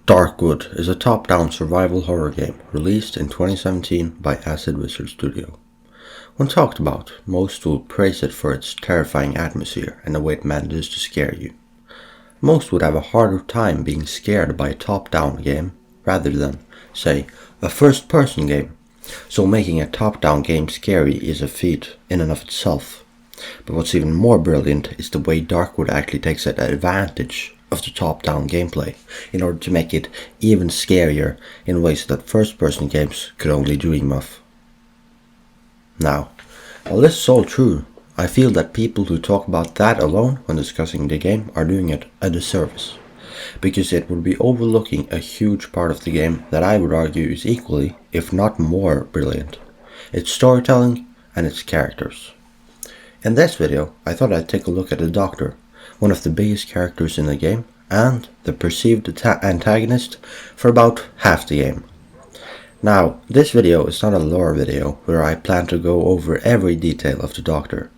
Darkwood is a top-down survival horror game released in 2017 by Acid Wizard Studio. When talked about, most will praise it for its terrifying atmosphere and the way it manages to scare you. Most would have a harder time being scared by a top-down game rather than, say, a first-person game, so making a top-down game scary is a feat in and of itself. But what's even more brilliant is the way Darkwood actually takes advantage of the top-down gameplay in order to make it even scarier in ways that first-person games could only dream of. Now, while this is all true, I feel that people who talk about that alone when discussing the game are doing it a disservice, because it would be overlooking a huge part of the game that I would argue is equally, if not more, brilliant: its storytelling and its characters. In this video, I thought I'd take a look at the Doctor, one of the biggest characters in the game, and the perceived antagonist for about half the game. Now, this video is not a lore video where I plan to go over every detail of the Doctor.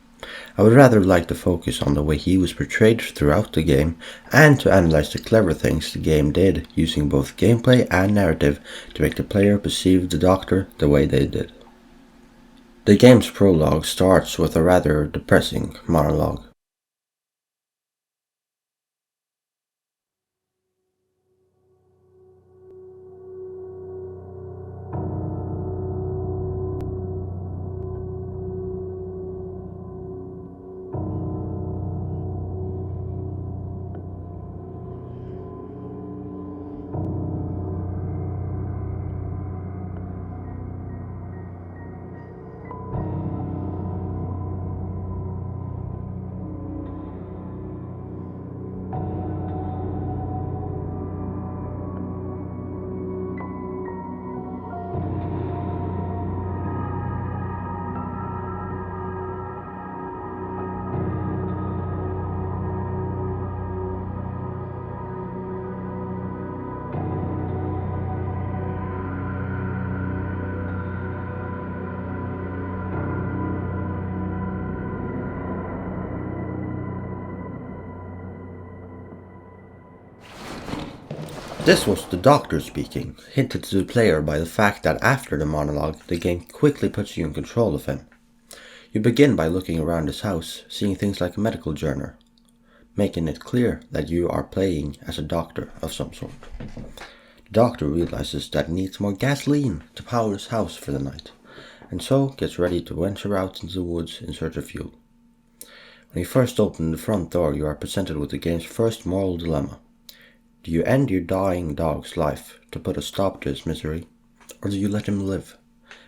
I would rather like to focus on the way he was portrayed throughout the game and to analyze the clever things the game did using both gameplay and narrative to make the player perceive the Doctor the way they did. The game's prologue starts with a rather depressing monologue. This was the Doctor speaking, hinted to the player by the fact that after the monologue, the game quickly puts you in control of him. You begin by looking around his house, seeing things like a medical journal, making it clear that you are playing as a doctor of some sort. The Doctor realizes that he needs more gasoline to power his house for the night, and so gets ready to venture out into the woods in search of fuel. When you first open the front door, you are presented with the game's first moral dilemma. Do you end your dying dog's life to put a stop to his misery, or do you let him live,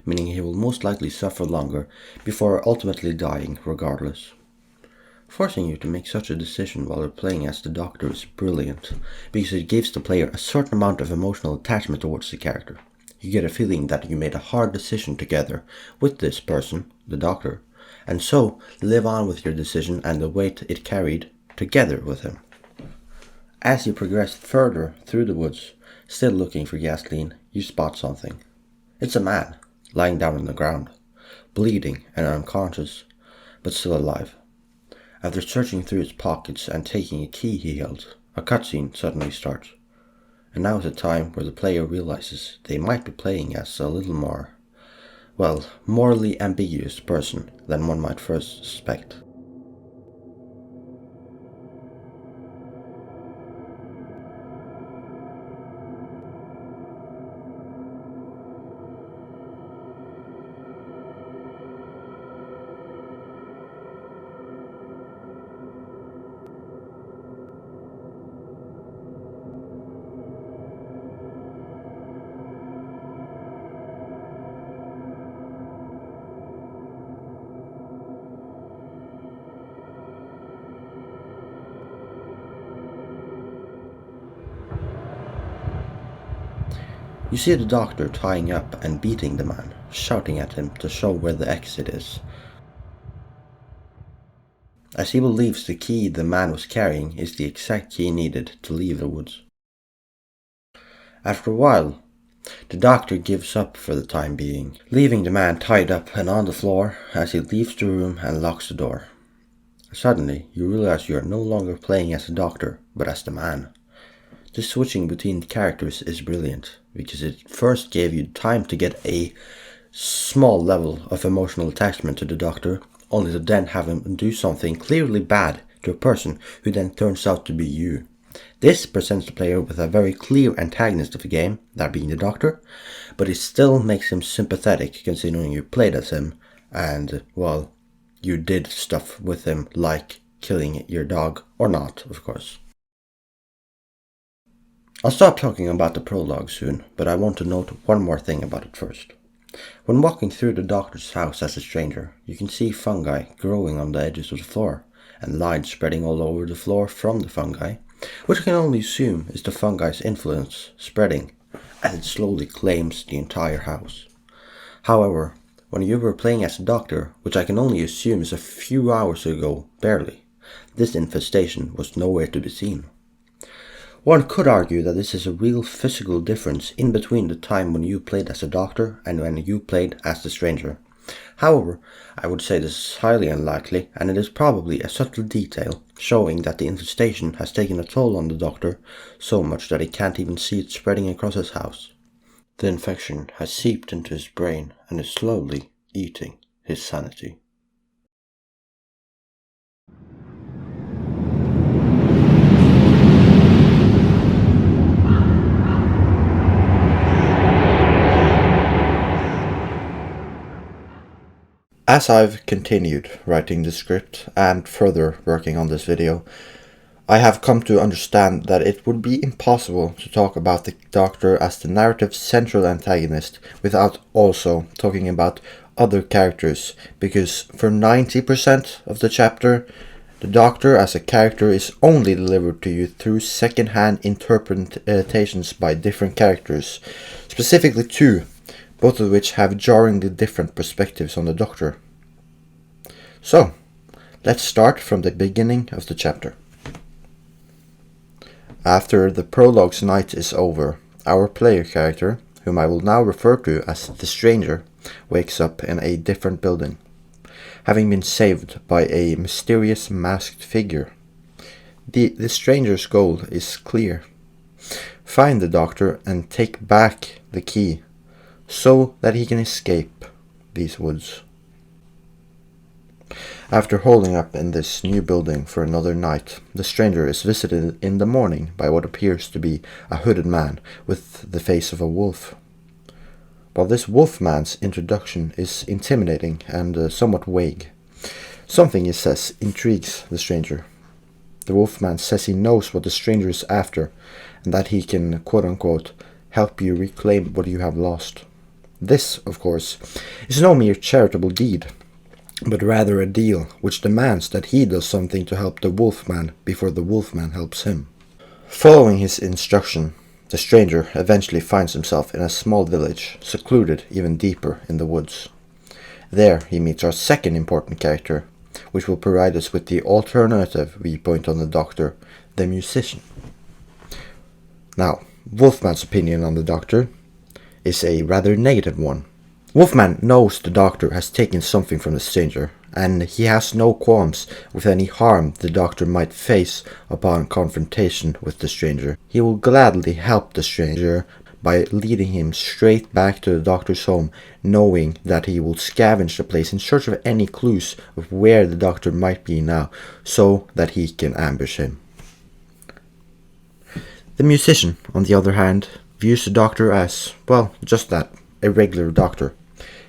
meaning he will most likely suffer longer before ultimately dying regardless? Forcing you to make such a decision while you're playing as the Doctor is brilliant, because it gives the player a certain amount of emotional attachment towards the character. You get a feeling that you made a hard decision together with this person, the Doctor, and so live on with your decision and the weight it carried together with him. As you progress further through the woods, still looking for gasoline, you spot something. It's a man, lying down on the ground, bleeding and unconscious, but still alive. After searching through his pockets and taking a key he held, a cutscene suddenly starts. And now is a time where the player realizes they might be playing as a little more, morally ambiguous person than one might first suspect. You see the Doctor tying up and beating the man, shouting at him to show where the exit is, as he believes the key the man was carrying is the exact key needed to leave the woods. After a while, the Doctor gives up for the time being, leaving the man tied up and on the floor as he leaves the room and locks the door. Suddenly, you realize you are no longer playing as the Doctor, but as the man. This switching between characters is brilliant, because it first gave you time to get a small level of emotional attachment to the Doctor, only to then have him do something clearly bad to a person who then turns out to be you. This presents the player with a very clear antagonist of the game, that being the Doctor, but it still makes him sympathetic considering you played as him and, well, you did stuff with him like killing your dog, or not, of course. I'll stop talking about the prologue soon, but I want to note one more thing about it first. When walking through the Doctor's house as a stranger, you can see fungi growing on the edges of the floor, and lines spreading all over the floor from the fungi, which I can only assume is the fungi's influence spreading as it slowly claims the entire house. However, when you were playing as a Doctor, which I can only assume is a few hours ago, barely, this infestation was nowhere to be seen. One could argue that this is a real physical difference in between the time when you played as a Doctor and when you played as the Stranger. However, I would say this is highly unlikely, and it is probably a subtle detail showing that the infestation has taken a toll on the Doctor, so much that he can't even see it spreading across his house. The infection has seeped into his brain and is slowly eating his sanity. As I've continued writing the script and further working on this video, I have come to understand that it would be impossible to talk about the Doctor as the narrative's central antagonist without also talking about other characters, because for 90% of the chapter, the Doctor as a character is only delivered to you through second-hand interpretations by different characters, specifically two, both of which have jarringly different perspectives on the Doctor. So, let's start from the beginning of the chapter. After the prologue's night is over, our player character, whom I will now refer to as the Stranger, wakes up in a different building, having been saved by a mysterious masked figure. The Stranger's goal is clear: find the Doctor and take back the key, so that he can escape these woods. After holding up in this new building for another night, the Stranger is visited in the morning by what appears to be a hooded man with the face of a wolf. While this Wolfman's introduction is intimidating and somewhat vague, something he says intrigues the Stranger. The Wolfman says he knows what the Stranger is after, and that he can, quote-unquote, help you reclaim what you have lost. This, of course, is no mere charitable deed, but rather a deal which demands that he does something to help the Wolfman before the Wolfman helps him. Following his instruction, the Stranger eventually finds himself in a small village, secluded even deeper in the woods. There he meets our second important character, which will provide us with the alternative viewpoint on the Doctor, the musician. Now, Wolfman's opinion on the Doctor is a rather negative one. Wolfman knows the Doctor has taken something from the Stranger, and he has no qualms with any harm the Doctor might face upon confrontation with the Stranger. He will gladly help the Stranger by leading him straight back to the Doctor's home, knowing that he will scavenge the place in search of any clues of where the Doctor might be now, so that he can ambush him. The musician, on the other hand, views the Doctor as, well, just that, a regular Doctor.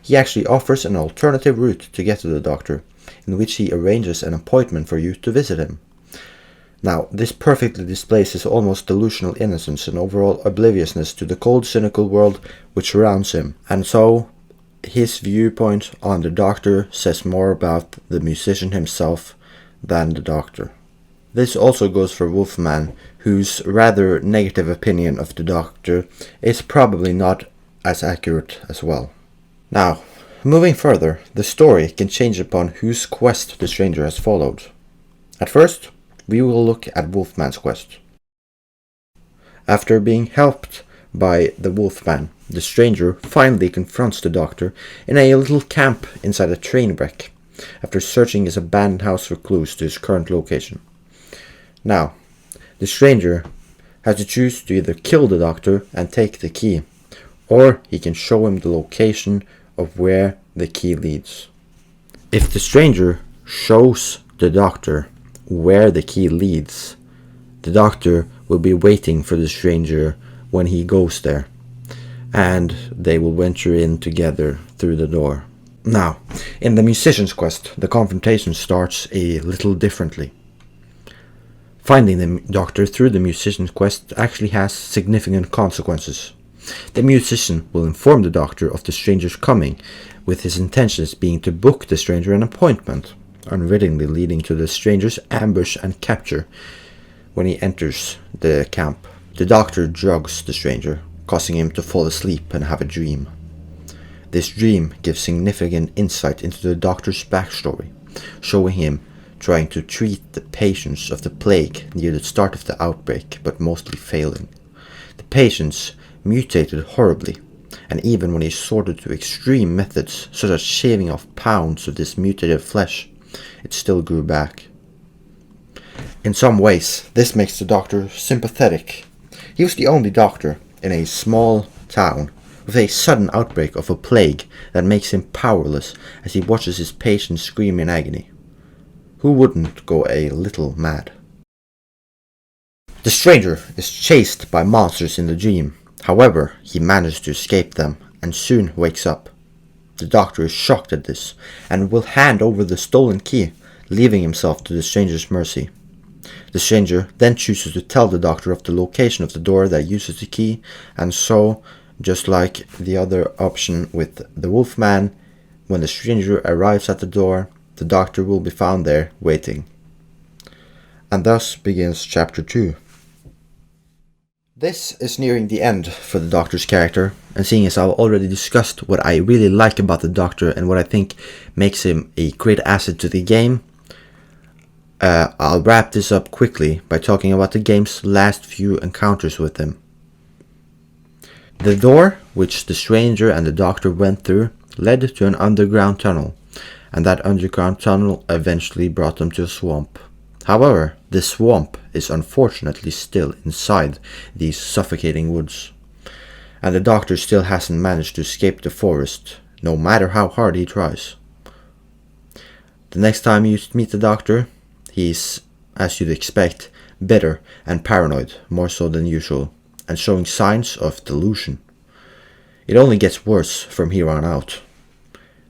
He actually offers an alternative route to get to the Doctor, in which he arranges an appointment for you to visit him. Now, this perfectly displays his almost delusional innocence and overall obliviousness to the cold, cynical world which surrounds him, and so his viewpoint on the Doctor says more about the musician himself than the Doctor. This also goes for Wolfman, whose rather negative opinion of the Doctor is probably not as accurate as well. Now, moving further, the story can change upon whose quest the Stranger has followed. At first, we will look at Wolfman's quest. After being helped by the Wolfman, the Stranger finally confronts the Doctor in a little camp inside a train wreck, after searching his abandoned house for clues to his current location. Now, the Stranger has to choose to either kill the doctor and take the key, or he can show him the location of where the key leads. If the stranger shows the doctor where the key leads, the doctor will be waiting for the stranger when he goes there, and they will venture in together through the door. Now, in the musician's quest, the confrontation starts a little differently. Finding the doctor through the musician's quest actually has significant consequences. The musician will inform the doctor of the stranger's coming, with his intentions being to book the stranger an appointment, unwittingly leading to the stranger's ambush and capture when he enters the camp. The doctor drugs the stranger, causing him to fall asleep and have a dream. This dream gives significant insight into the doctor's backstory, showing him trying to treat the patients of the plague near the start of the outbreak, but mostly failing. The patients mutated horribly, and even when he sorted to extreme methods such as shaving off pounds of this mutated flesh, it still grew back. In some ways, this makes the doctor sympathetic. He was the only doctor in a small town with a sudden outbreak of a plague that makes him powerless as he watches his patients scream in agony. Who wouldn't go a little mad? The stranger is chased by monsters in the dream. However, he manages to escape them and soon wakes up. The doctor is shocked at this and will hand over the stolen key, leaving himself to the stranger's mercy. The stranger then chooses to tell the doctor of the location of the door that uses the key, and so, just like the other option with the Wolfman, when the stranger arrives at the door, the doctor will be found there waiting. And thus begins Chapter 2. This is nearing the end for the Doctor's character, and seeing as I've already discussed what I really like about the Doctor and what I think makes him a great asset to the game, I'll wrap this up quickly by talking about the game's last few encounters with him. The door which the stranger and the Doctor went through led to an underground tunnel, and that underground tunnel eventually brought them to a swamp. However, this swamp is unfortunately still inside these suffocating woods, and the Doctor still hasn't managed to escape the forest, no matter how hard he tries. The next time you meet the Doctor, he's, as you'd expect, bitter and paranoid, more so than usual, and showing signs of delusion. It only gets worse from here on out.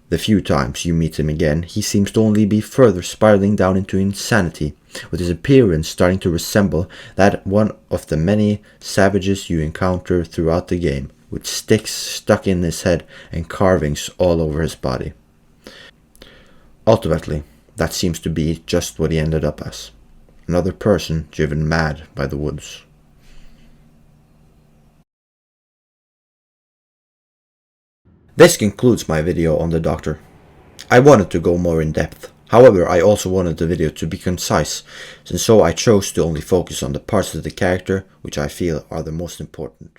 The few times you meet him again, he seems to only be further spiraling down into insanity, with his appearance starting to resemble that one of the many savages you encounter throughout the game, with sticks stuck in his head and carvings all over his body. Ultimately, that seems to be just what he ended up as. Another person driven mad by the woods. This concludes my video on the Doctor. I wanted to go more in depth, however I also wanted the video to be concise, and so I chose to only focus on the parts of the character which I feel are the most important.